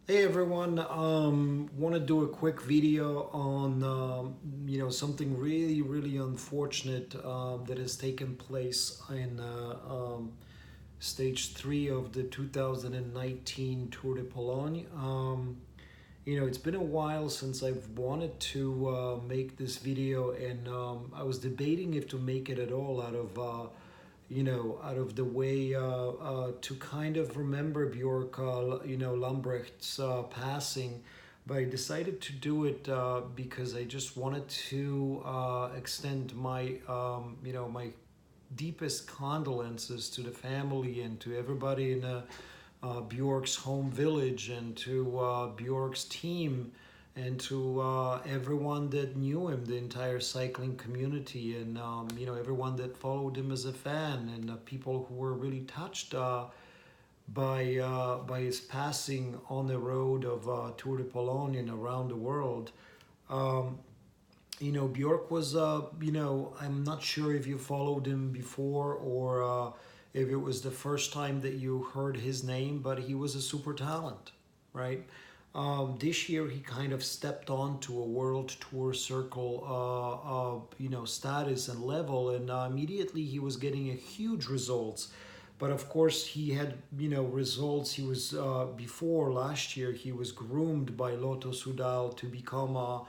Hey everyone, want to do a quick video on something really unfortunate that has taken place in stage three of the 2019 Tour De Pologne. It's been a while since I've wanted to make this video, and I was debating if to make it at all out of the way to kind of remember Bjorg, Lambrecht's passing. But I decided to do it because I just wanted to extend my deepest condolences to the family and to everybody in Bjork's home village and to Bjork's team and to everyone that knew him, the entire cycling community, and everyone that followed him as a fan, and people who were really touched by his passing on the road of Tour de Pologne and around the world. Um, Bjork was, I'm not sure if you followed him before or if it was the first time that you heard his name, but he was a super talent, right? This year he kind of stepped onto a world tour circle, status and level, and immediately he was getting a huge results. But of course, he had results. He was before last year. He was groomed by Lotto Soudal to become a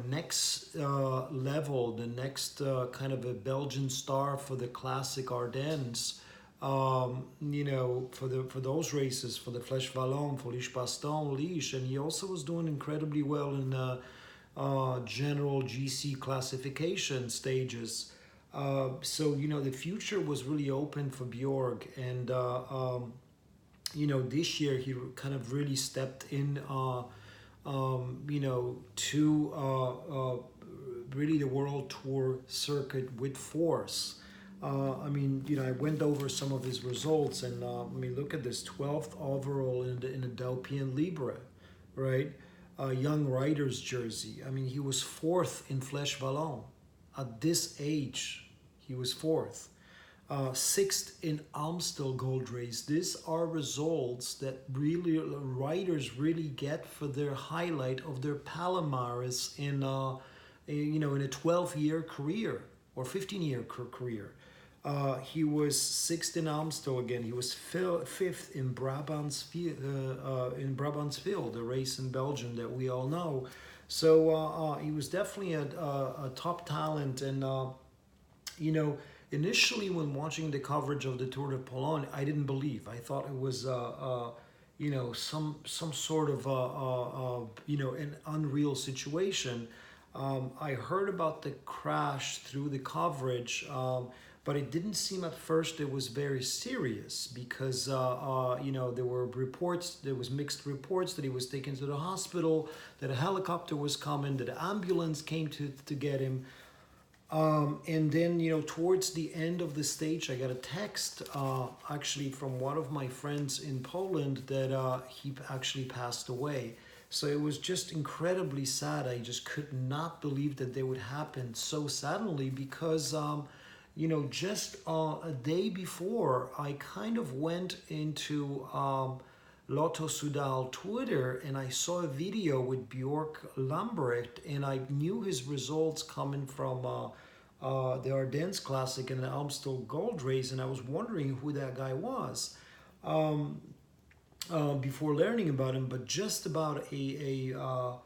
next level, the next kind of a Belgian star for the classic Ardennes. For those races, for the Flèche Wallonne, for Liège-Bastogne, Liège, and he also was doing incredibly well in general GC classification stages. The future was really open for Bjorg, and this year he kind of really stepped in. To really the World Tour circuit with force. I went over some of his results, and look at this: 12th overall in the Dauphine Libre, right? Young rider's jersey. I mean, he was fourth in Flèche Wallonne. At this age, he was fourth. Sixth in Amstel Gold Race. These are results that really riders really get for their highlight of their Palomares in a 12-year career or 15-year career. He was sixth in Amstel again. He was fifth in Brabantsville, the race in Belgium that we all know. So he was definitely a top talent, and initially when watching the coverage of the Tour de Pologne, I didn't believe. I thought it was some sort of an unreal situation. I heard about the crash through the coverage, but it didn't seem at first it was very serious because there were reports, there was mixed reports that he was taken to the hospital, that a helicopter was coming, that an ambulance came to get him. And then, towards the end of the stage, I got a text actually from one of my friends in Poland that he actually passed away. So it was just incredibly sad. I just could not believe that they would happen so suddenly because, just a day before, I kind of went into Lotto Soudal Twitter, and I saw a video with Bjorg Lambrecht, and I knew his results coming from the Ardennes Classic and the Amstel Gold Race, and I was wondering who that guy was before learning about him. But just about a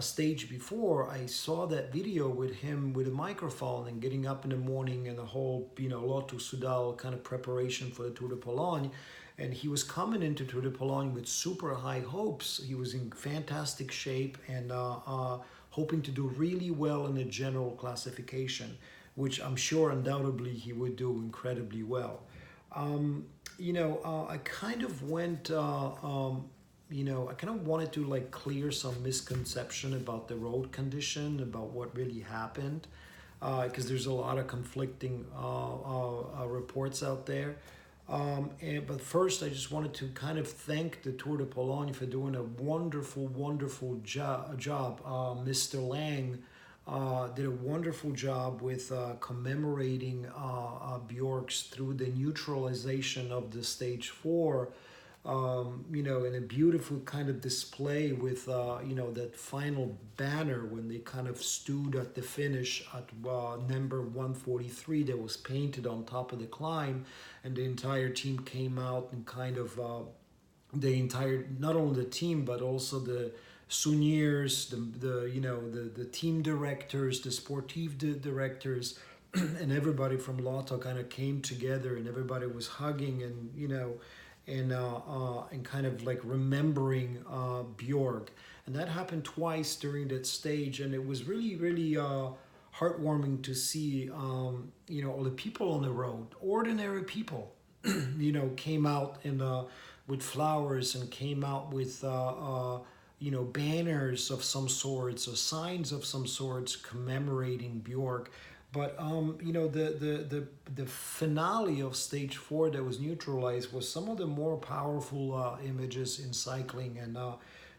stage before, I saw that video with him with a microphone and getting up in the morning and the whole, Lotto Soudal kind of preparation for the Tour de Pologne. And he was coming into Tour de Pologne with super high hopes. He was in fantastic shape and hoping to do really well in the general classification, which I'm sure undoubtedly he would do incredibly well. I kind of went, I kind of wanted to like clear some misconception about the road condition, about what really happened, because there's a lot of conflicting reports out there. But first, I just wanted to kind of thank the Tour de Pologne for doing a wonderful job. Mr. Lang did a wonderful job with commemorating Bjork's through the neutralization of the stage four in a beautiful kind of display with, that final banner when they kind of stood at the finish at number 143 that was painted on top of the climb, and the entire team came out and kind of not only the team but also the souvenirs, the team directors, the sportive directors, and everybody from Lotto kind of came together, and everybody was hugging and kind of like remembering Bjorg. And that happened twice during that stage, and it was really, really heartwarming to see, all the people on the road, ordinary people, came out with flowers, and came out with, banners of some sorts or signs of some sorts commemorating Bjorg. But the finale of stage 4 that was neutralized was some of the more powerful images in cycling, and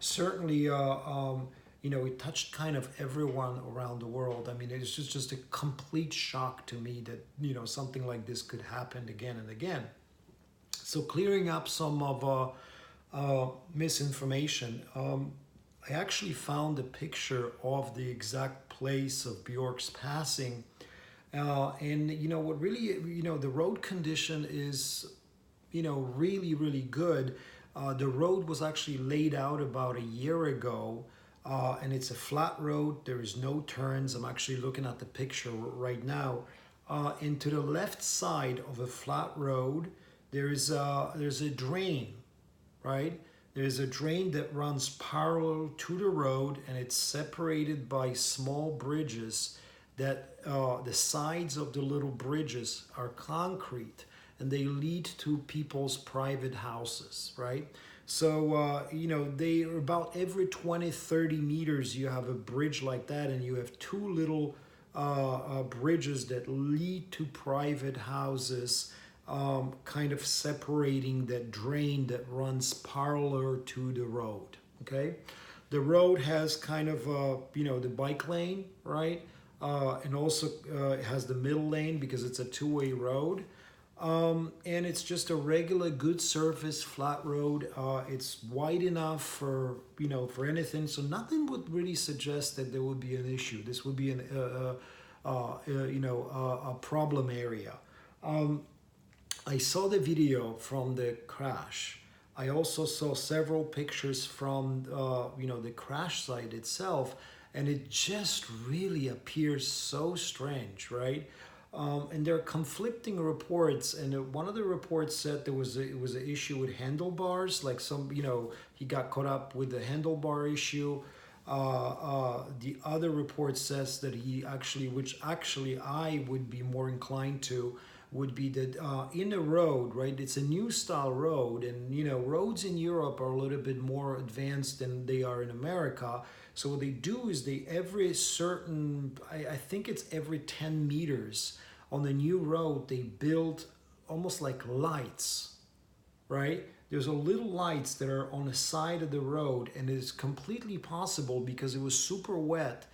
certainly it touched kind of everyone around the world. I mean, it's just a complete shock to me that something like this could happen again and again. So clearing up some of misinformation, I actually found a picture of the exact place of Bjork's passing. And what really, the road condition is, really, really good. The road was actually laid out about a year ago, and it's a flat road. There is no turns. I'm actually looking at the picture right now. And to the left side of a flat road, there's a drain, right? There's a drain that runs parallel to the road, and it's separated by small bridges that the sides of the little bridges are concrete, and they lead to people's private houses, right? So, they about every 20, 30 meters, you have a bridge like that, and you have two little bridges that lead to private houses, kind of separating that drain that runs parallel to the road, okay? The road has kind of, the bike lane, right? And also it has the middle lane because it's a two-way road. And it's just a regular good surface flat road. It's wide enough for anything, so nothing would really suggest that there would be an issue. This would be a problem area. I saw the video from the crash. I also saw several pictures from the crash site itself, and it just really appears so strange, right? And there are conflicting reports, and one of the reports said it was an issue with handlebars, like he got caught up with the handlebar issue. The other report says that which I would be more inclined to, would be that in a road, right? It's a new style road, and roads in Europe are a little bit more advanced than they are in America. So what they do is I think it's every 10 meters on the new road, they build almost like lights, right? There's a little lights that are on the side of the road, and it's completely possible, because it was super wet,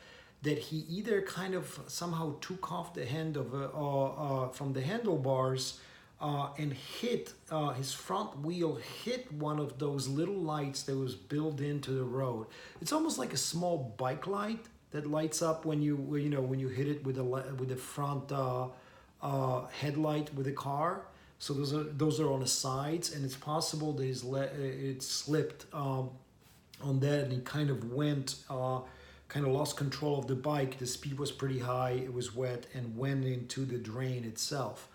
that he either kind of somehow took off the hand from the handlebars and hit his front wheel hit one of those little lights that was built into the road. It's almost like a small bike light that lights up when you hit it with the front headlight with the car. So those are on the sides, and it's possible that it slipped on that, and he kind of lost control of the bike. The speed was pretty high, it was wet, and went into the drain itself.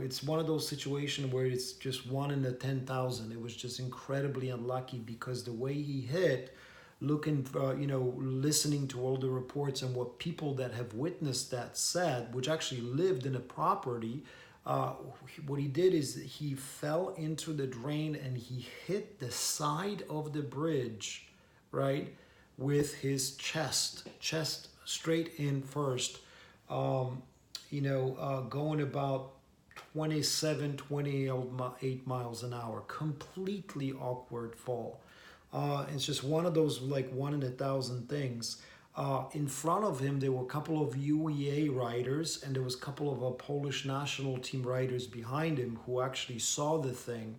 It's one of those situations where it's just 1 in a 10,000. It was just incredibly unlucky, because the way he hit, listening to all the reports and what people that have witnessed that said, which actually lived in a property, what he did is he fell into the drain, and he hit the side of the bridge, right, with his chest straight in first, going about 28 miles an hour. Completely awkward fall. It's just one of those like 1 in a 1,000 things. In front of him, there were a couple of UEA riders, and there was a couple of Polish national team riders behind him who actually saw the thing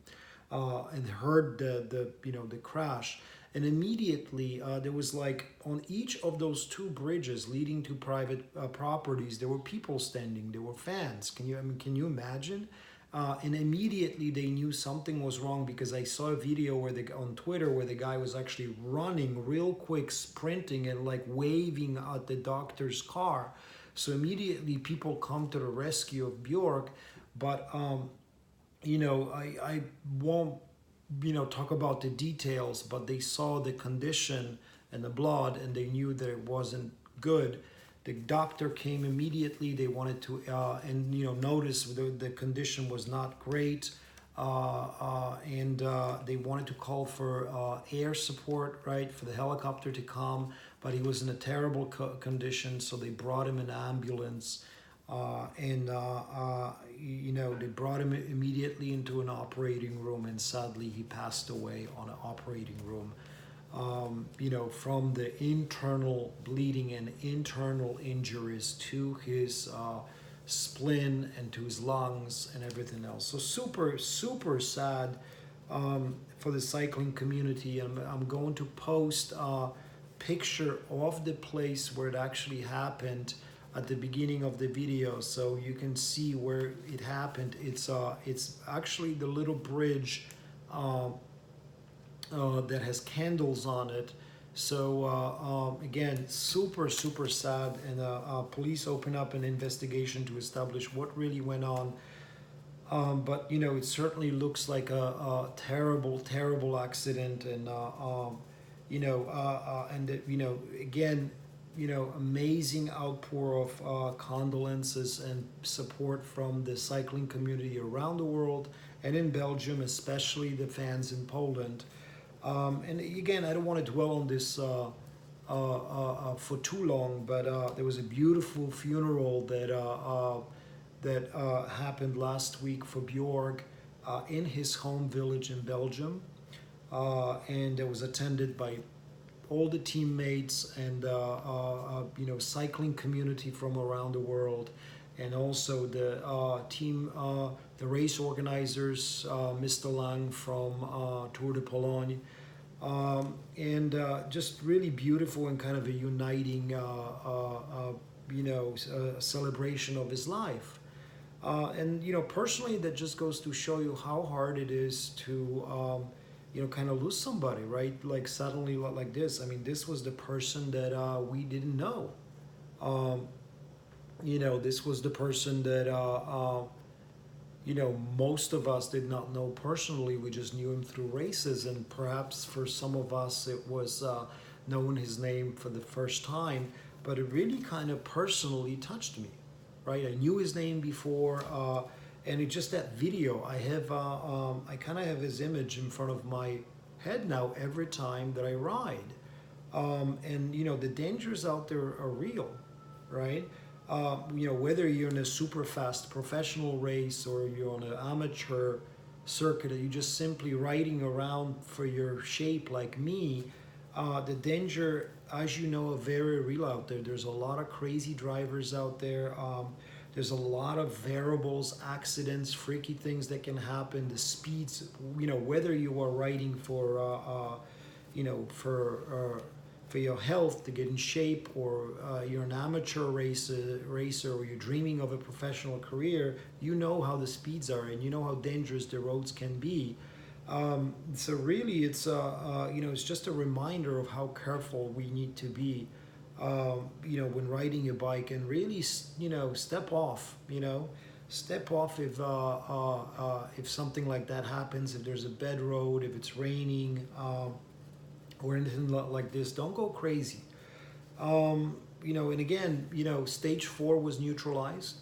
and heard the crash. And immediately there was like on each of those two bridges leading to private properties, there were people standing, there were fans. Can you imagine? And immediately they knew something was wrong, because I saw a video on Twitter where the guy was actually running real quick, sprinting and like waving at the doctor's car. So immediately people come to the rescue of Bjorg. But I won't talk about the details, but they saw the condition and the blood, and they knew that it wasn't good. The doctor came immediately. They wanted to, notice the condition was not great, and they wanted to call for air support, right, for the helicopter to come, but he was in a terrible condition, so they brought him in an ambulance, and they brought him immediately into an operating room, and sadly he passed away on an operating room. From the internal bleeding and internal injuries to his spleen and to his lungs and everything else. So super, super sad for the cycling community. I'm going to post a picture of the place where it actually happened at the beginning of the video, so you can see where it happened. It's actually the little bridge that has candles on it. So again, super, super sad, and police open up an investigation to establish what really went on. But it certainly looks like a terrible, terrible accident, and again, amazing outpour of condolences and support from the cycling community around the world, and in Belgium, especially the fans in Poland. And again, I don't want to dwell on this for too long, but there was a beautiful funeral that happened last week for Bjorg in his home village in Belgium, and it was attended by all the teammates and cycling community from around the world, and also the team, the race organizers, Mr. Lang from Tour De Pologne, and just really beautiful and kind of a uniting, celebration of his life. And personally, that just goes to show you how hard it is to kind of lose somebody, right? Like suddenly like this. I mean, this was the person that we didn't know. This was the person that most of us did not know personally. We just knew him through races, and perhaps for some of us it was knowing his name for the first time, but it really kind of personally touched me, right? I knew his name before, and it just that video, I kind of have his image in front of my head now every time that I ride. And the dangers out there are real, right? Whether you're in a super fast professional race or you're on an amateur circuit, or you're just simply riding around for your shape like me, the danger, as you know, are very real out there. There's a lot of crazy drivers out there. There's a lot of variables, accidents, freaky things that can happen. The speeds, whether you are riding for your health to get in shape, or you're an amateur racer, or you're dreaming of a professional career, you know how the speeds are, and you know how dangerous the roads can be. So really, it's it's just a reminder of how careful we need to be, when riding a bike, and really, step off. Step off if something like that happens. If there's a bad road, if it's raining, or anything like this, don't go crazy. And again, stage 4 was neutralized,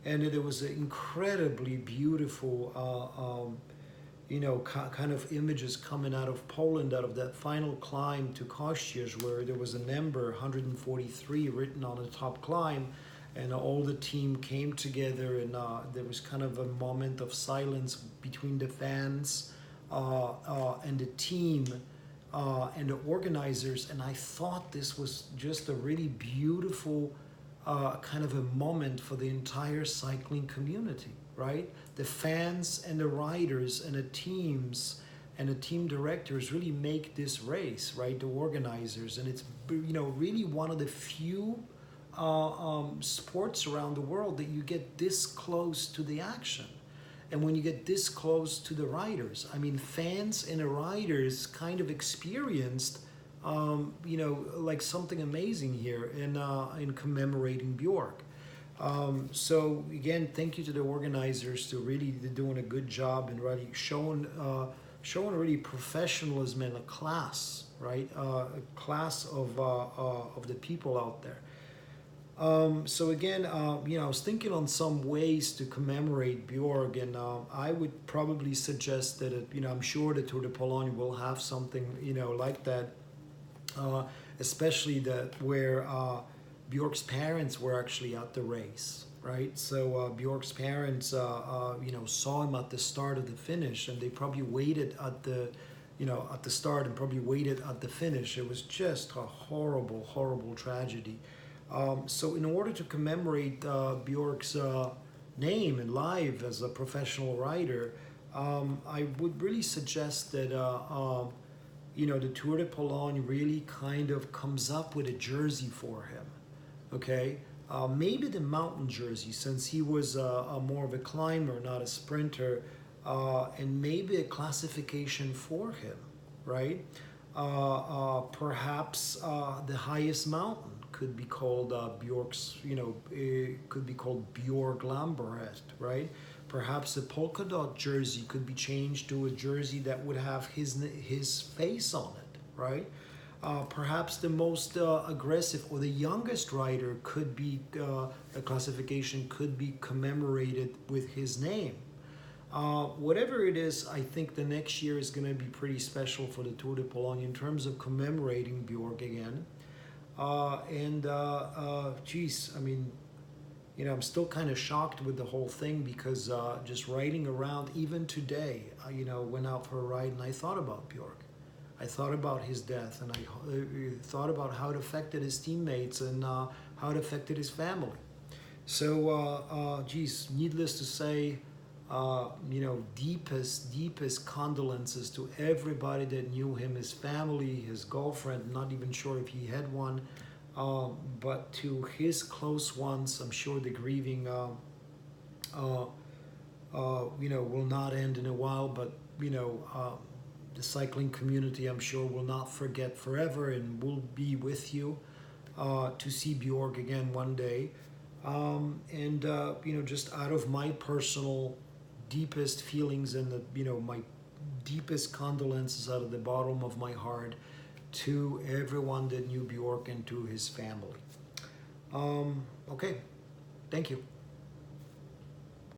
and it was an incredibly beautiful, kind of images coming out of Poland, out of that final climb to Kościerz, where there was a number 143 written on the top climb, and all the team came together, and there was kind of a moment of silence between the fans and the team, and the organizers, and I thought this was just a really beautiful kind of a moment for the entire cycling community, right? The fans and the riders and the teams and the team directors really make this race, right? The organizers, and it's really one of the few sports around the world that you get this close to the action. And when you get this close to the riders, I mean, fans and the riders kind of experienced, like something amazing here in commemorating Bjorg. So again, thank you to the organizers to really doing a good job and really showing really professionalism and a class, right? A class of the people out there. So again, I was thinking on some ways to commemorate Bjorg, and I would probably suggest that I'm sure the Tour De Pologne will have something like that, especially that where Bjorg's parents were actually at the race, right? So Bjorg's parents, saw him at the start of the finish, and they probably waited at the at the start and probably waited at the finish. It was just a horrible, horrible tragedy. So in order to commemorate Bjorg's name and life as a professional rider, I would really suggest that the Tour de Pologne really kind of comes up with a jersey for him. Okay, maybe the mountain jersey, since he was more of a climber, not a sprinter, and maybe a classification for him, right? Perhaps the highest mountain could be called Bjorg's, it could be called Bjorg Lambrecht, right? Perhaps a polka dot jersey could be changed to a jersey that would have his face on it, right? Perhaps the most aggressive or the youngest rider could be, a classification could be commemorated with his name. Whatever it is, I think the next year is going to be pretty special for the Tour de Pologne in terms of commemorating Bjorg again. Geez, I mean, I'm still kind of shocked with the whole thing because just riding around, even today, went out for a ride and I thought about Bjorg. I thought about his death, and I thought about how it affected his teammates and how it affected his family. So, geez, needless to say, deepest condolences to everybody that knew him, his family, his girlfriend, not even sure if he had one, but to his close ones, I'm sure the grieving, will not end in a while, but, the cycling community, I'm sure, will not forget forever and will be with you to see Bjorg again one day. Just out of my personal deepest feelings and my deepest condolences out of the bottom of my heart to everyone that knew Bjorg and to his family. Okay, thank you.